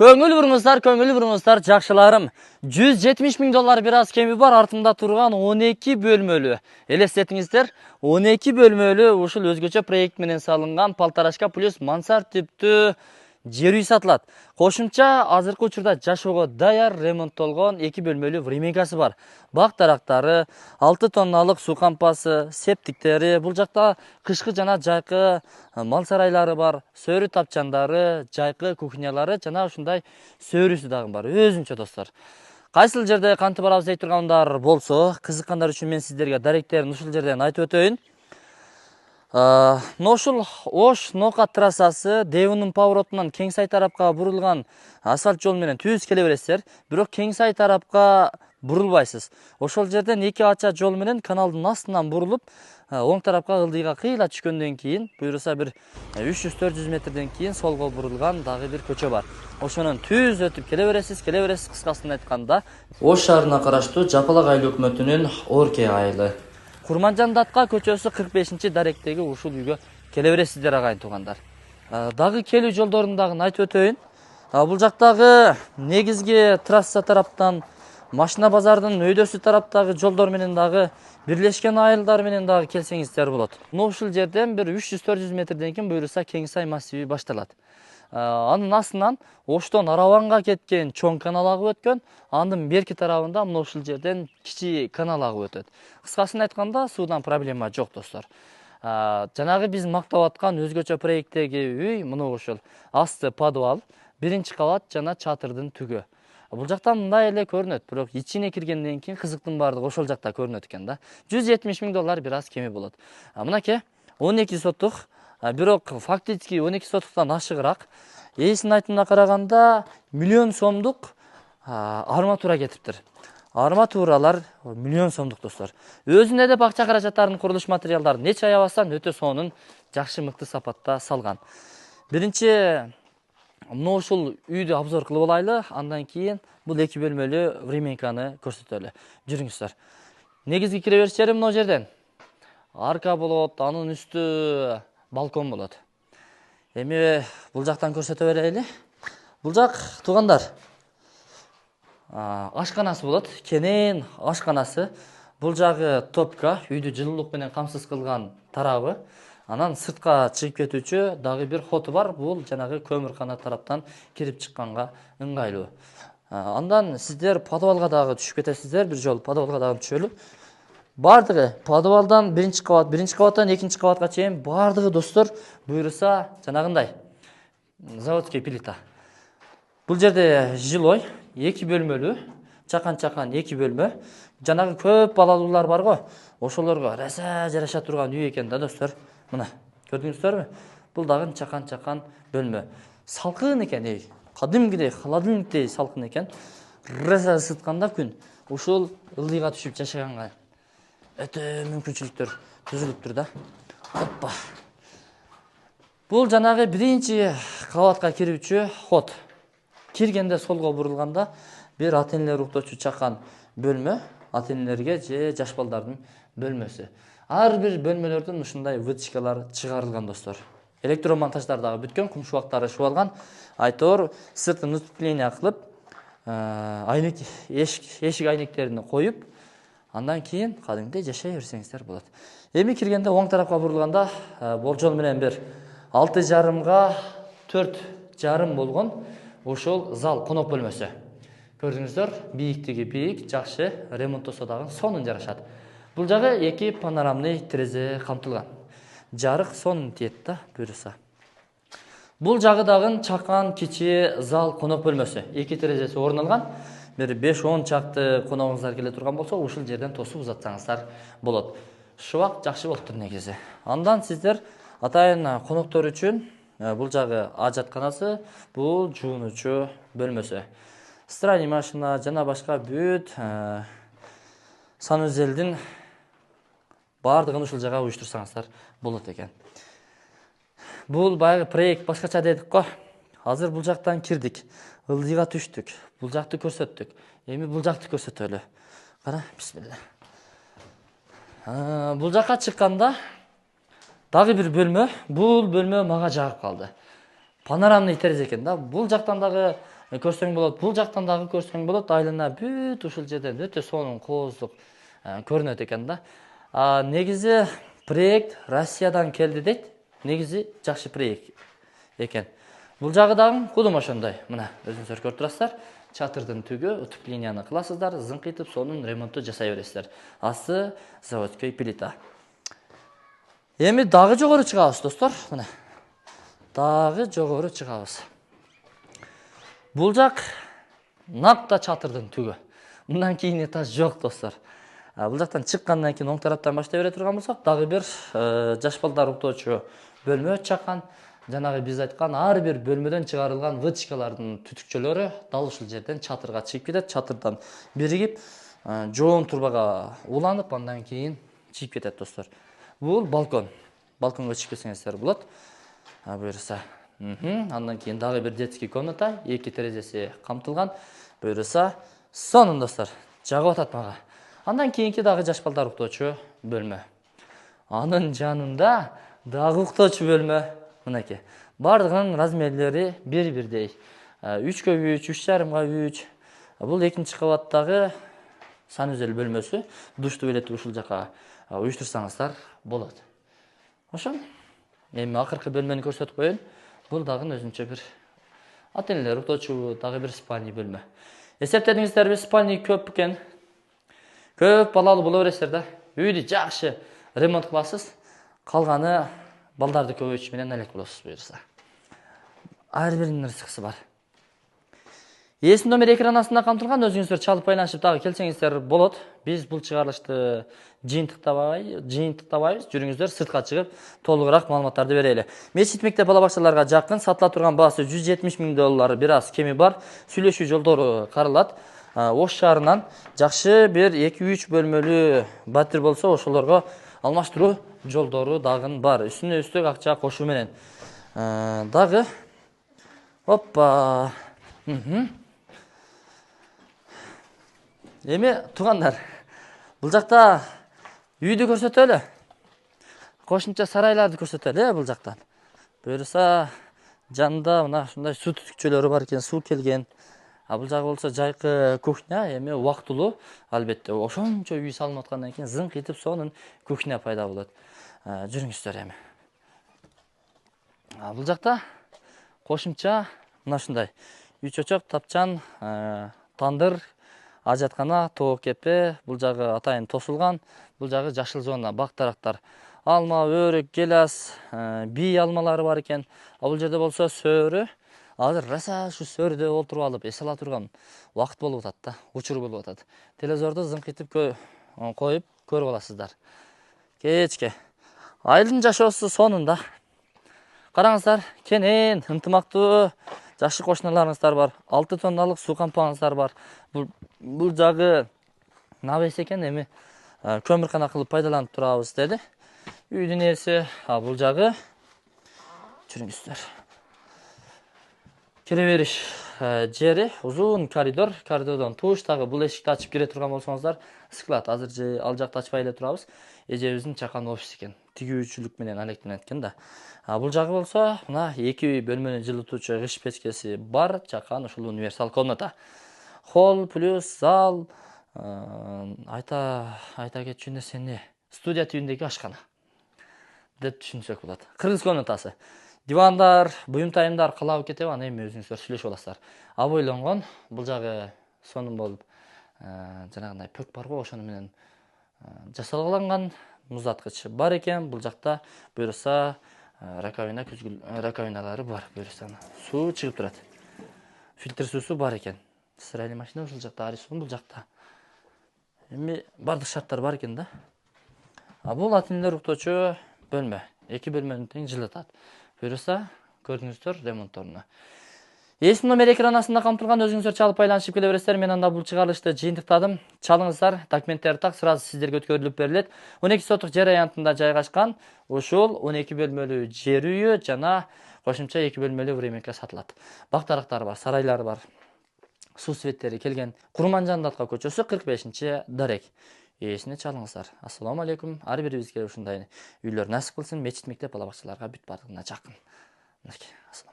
Көңүл буруңуздар, жакшыларым. 170 000 доллар бир аз кеми бар, артында турган 12 бөлмөлүү. Элестетиңиздер, 12 бөлмөлүү ушул өзгөчө проект менен салынган полторашка плюс мансард типтүү жер үй сатылат. Кошумча азыркы учурда жашоого даяр ремонттолгон 2 бөлмөлүү временкасы бар. Бак дарактары, 6 тонналык суу кампасы, септиктери, бул жакта кышкы жана жайкы мал сарайлары бар, сөрү тапчандары, жайкы кухнялары жана ушундай сөрүсү дагы бар. Өзүнчө достор. Кайсыл жерде кантип барабыз дей тургандар болсо, кызыккандар үчүн мен сиздерге даректерин ушул жерден айтып өтөйүн. Ушул Ош Ноокат трассасы Девонун поворотунан Кеңсай тарапка бурулган асфальт жол менен түз келе бересиздер. Бирок Кеңсай тарапка бурулбайсыз. Ошол жерден 2 ача жол менен каналдын астынан бурулуп, оң тарапка ылдыйга кыйла түшкөндөн кийин, буюрса бир 300-400 метрден кийин солго бурулган дагы бир көчө бар. Ошонун түз өтүп келе бересиз, кыскасын айтканда, Ош шаарына караштуу Жапалак айыл өкмөтүнүн Орке айылы. Курманжан Датка көчөсү 45-даректеги ушул үйгө келе бересиздер агайын туугандар. Дагы келүү жолдорун дагы айтып өтөйүн. Бул жактагы негизги трасса тараптан машина базардын өйдөсү тараптагы жолдор менен дагы бирлешкен айылдар менен дагы келсеңиздер болот. Ушул жерден бир 300-400 метрден кийин буюрса Кеңсай массиви башталат. Анын астынан Оштон Араванга кеткен чоң канал агып өткөн, анын берки тарабында мына ушул жерден кичи канал агып өтөт. Кыскасын айтканда, суудан проблема жок, достор. Жанагы биз мактап аткан өзгөчө проекттеги үй мына ушул. Асты подвал, биринчи кабат жана чатырдын түгү. Бул жактан мындай эле көрүнөт, бирок ичине киргенден кийин кызыктын баардыгы ошол жакта көрүнөт экен да. 170 000 доллар бир аз кеми болот. Мынакей 12 сотук, бирок фактически 12 сотуктан ашыгыраак. Ээсинин айтымына караганда миллион сомдук арматура кетиптир. Арматуралар миллион сомдук, достор. Өзүнө де бакча каражаттарын, курулуш материалдарын эч аябастан өтө сонун, жакшы мыкты сапатта салган. Биринчи мына ушул үйдү обзор кылып алайлы, андан кийин бул 2 бөлмөлүү временканы көрсөтөлү. Жүрүңүздөр. Негизги кире бериш жери мына жерден. Арка болот, анын үстү балкон болот. Эми бул жактан көрсөтө берели. Бул жак туугандар ашканасы болот, кенен ашканасы. Бул жагы топка, үйдү жылуулук менен камсыз кылган тарабы. Анан сыртка чыгып кетүүчү дагы бир хоту бар. Бул жанагы көмүркана тараптан кирип чыкканга ыңгайлуу. Андан сиздер подвалга дагы түшүп кетесиздер, бир жол подвалга дагы түшөлү. Бардыгы подвалдан биринчи кабаттан экинчи кабатка чейин бардыгы, достор, буюрса жанагындай заводский плита. Бул жерде жилой 2 бөлмөлүү, чакан 2 бөлмө. Жанагы көп балалуулар бар го, ошолорго раса жараша турган үй экен да, достор. Мына, көрдүңүздөрбү? Бул дагы чакан бөлмө. Салкын экен, кадимгидей, холодильниктей салкын экен. Раса ысытканда күн ушул ылдыйга түшүп жашаганга өтө мүмкүнчүлүктөр түзүлүптүр да. Оппа. Бул жанагы биринчи кабатка кирүүчү ход. Киргенде солго бурулганда бир ата-энелер уктоочу чакан бөлмө, ата-энелерге же жаш балдардын бөлмөсү. Ар бир бөлмөлөрдөн ушундай вытяжкалар чыгарылган, достор. Электромонтаждар дагы бүткөн, кум шубактары шубалган. Айтор сыртын утепление кылып, эшик айнектерин коюп, андан кийин кадимдей жашай берсеңиздер болот. Эми киргенде оң тарапка бурулганда болжол менен бир 6,5 4,5 болгон ушул зал конок бөлмөсү. Көрдүңүздөр, бийиктиги бийик, жакшы, ремонттосо дагы сонун жарашат. Бул жагы 2 панорамный терезе камтылган. Жарык сонун тиет да, буюрса. Бул жагы дагы чакан кичи зал конок бөлмөсү. 2 терезеси орун алган. Бир 5-10 чакты коногуңуздар келе турган болсо, ушул жерден тосуп узатсаңыздар болот. Шубак жакшы болуптур негизи. Андан сиздер атайын коноктор үчүн бул жагы ажатканасы, бул жуунуучу бөлмөсү. Стиральный машина жана башка бүт санузелдин бардыгын ушул жага уюштурсаңыздар болот экен. Бул баягы проект башкача дедик го. Азыр бул жактан кирдик, ылдыйга түштүк, бул жакты көрсөттүк. Эми бул жакты көрсөтөлү. Кара, бисмилла. Бул жакка чыкканда дагы бир бөлмө, бул бөлмө мага жагып калды. Панорамный терезе экен да. Бул жактан дагы көрсөң болот. Бул жактан дагы көрсөң болот. Айлана бүт ушул жерден өтө сонун кооздук көрүнөт экен да. Негизи проект Россиядан келди дейт. Негизи жакшы проект экен. Бул жагы дагы кудум ошондой. Мына өзүңүздөр көрүп турасыздар. Чатырдын түгү утепленияны кыласыздар, зыңкытып сонун ремонтту жасай бересиздер. Асты заводской плита. Эми дагы жогору чыгабыз, достор. Мына. Дагы жогору чыгабыз. Бул жак накта чатырдын түгү. Мындан кийин этаж жок, достор. Бул жактан чыккандан кийин оң тараптан баштай бере турган болсок, дагы бир жаш балдар уктоочу бөлмө чакан. Жанагы биз айткан ар бир бөлмөдөн чыгарылган выточкалардын түтүкчөлөрү дал ушул жерден чатырга чыгып кетет. Чатырдан биригип, жоон турбага уланып, андан кийин чыгып кетет, достор. Бул балкон. Балконго чыгып кетсеңиздер болот. Буюрса. Андан кийин дагы бир детский комната, 2 терезеси камтылган. Буюрса, сонун, достор. Жагып атат мага. Андан кийинки дагы жаш балдар уктоочу бөлмө. Анын жанында дагы уктоочу бөлмө. Мынакей. Бардыгынын размерлери бир-бирдей. 3x3, 3,5x3. Бул экинчи кабаттагы санузел бөлмөсү. Душ туалетти ушул жака уюштурсаңыздар болот. Ошол. Эми акыркы бөлмөнү көрсөтүп коеюн. Бул дагы өзүнчө бир ата-энелер уктоочу дагы бир спальный бөлмө. Эсептедиңиздерби, спальный көп экен. Көп балалуу боло бересиздер да. Үйдү жакшы ремонт кыласыз. Калганы балдарды көбөйтүш менен элек болосуз, буюрса. Ар биринин рызыкысы бар. Эсим номер экран астында камтылган, өзүңүздөр чалып байланышып дагы келсеңиздер болот. Биз бул чыгарылышты жыйынтыктабайбыз. Жүрүңүздөр сыртка чыгып, толугураак маалыматтарды берели. Мечит мектеп бала бакчаларга жакын, сатыла турган баасы $170 000, бир аз кеми бар. Сүйлөшүү жолдору каралат. Ош шаарынан жакшы бир 2-3 бөлмөлүү батир болсо, ошолорго алмаштыруу жолдору дагы бар. Үстүнө үстүк акча кошуу менен. Дагы оппа. Эми туугандар, бул жакта үйдү көрсөтөлү. Кошумча сарайларды көрсөтөлү бул жактан. Буюрса, жанында мына ушундай суу түтүкчөлөрү бар экен, суу келген. Бул жагы болсо жайкы кухня, эми убактылуу, албетте. Ошончо үй салынып аткандан кийин зыңкытып сонун кухня пайда болот. Жүрүңүздөр эми. Бул жакта кошумча мына ушундай үй чочок, тапчан, тандыр, ажаткана, тоок кепе, бул жагы атайын тосулган, бул жагы жашыл зона, бак дарактар, алма, өрүк, гелас, бий алмалары бар экен. Бул жерде болсо сөрү, азыр раса ушу сөрүдө олтуруп алып эс ала турган убакыт болуп атат да, учур болуп атат. Телевизорду зыңкытып коюп көрүп аласыздар. Кечке. Айылдын жашоосу сонун да. Караңыздар, кенен, ынтымактуу, жакшы кошуналарыңыздар бар. 6 тонналык суу кампаңыздар бар. Бул жагы набес экен, эми көмүркана кылып пайдаланып турабыз деди. Үйдүн ээси, бул жагы жүрүңүздөр. Кире бериш жери, узун коридор, коридордон туштагы бул эшикти ачып кире турган болсоңуздар, склад. Азыр ал жакты ачпай эле турабыз. Эжебиздин чакан офис экен. Тигүүчүлүк менен алектенет экен да. Бул жагы болсо, мына 2 бөлмөнү жылытуучу кыш печкеси бар, чакан ушул универсал комната. Холл плюс зал, айта кетчү нерсе эмне? Студия түйүндөгү ашкана деп түшүнсөк болот. Кыргыз комнатасы. Дивандар, буюм-тайымдар калабы кетеби, аны эми өзүңүздөр сүйлөшүп аласыздар. Aboйлонгон, бул жагы сонун болуп, жанагындай пөк бар го, ошону менен жасалган муздаткыч бар экен. Бул жакта буюрса раковиналары бар, буюрса суу чыгып турат. Фильтр суусу бар экен. Стиральный машина ушул жакта, арисун бул жакта. Эми бардык шарттар бар экен да. Бул ата-энелер уктоочу бөлмө. 2 бөлмөнү тең жылытат. Буюрса, көрдүңүздөр ремонтторуна. Эсим номер экран астында камтылган, өзүңүздөр чалып байланышып келе бересиздер. Мен анда бул чыгарылышты жыйынтыктадым. Чалыңыздар, документтер так сразу сиздерге өткөрүлүп берилет. 12 соттук жер аянтында жайгашкан ушул 12 бөлмөлүү жер үйү жана кошумча 2 бөлмөлүү временка сатылат. Бак дарактары бар, сарайлары бар. Суу светтери келген. Курманжан-Датка көчөсү 45-дарек. Эсине чалыңыздар. Ассаламу алейкум. Ар бирибизге ушундай үйлөр насип кылсын. Мечит мектеп бала бакчаларга бүт бардыгына жакын. Ассалам.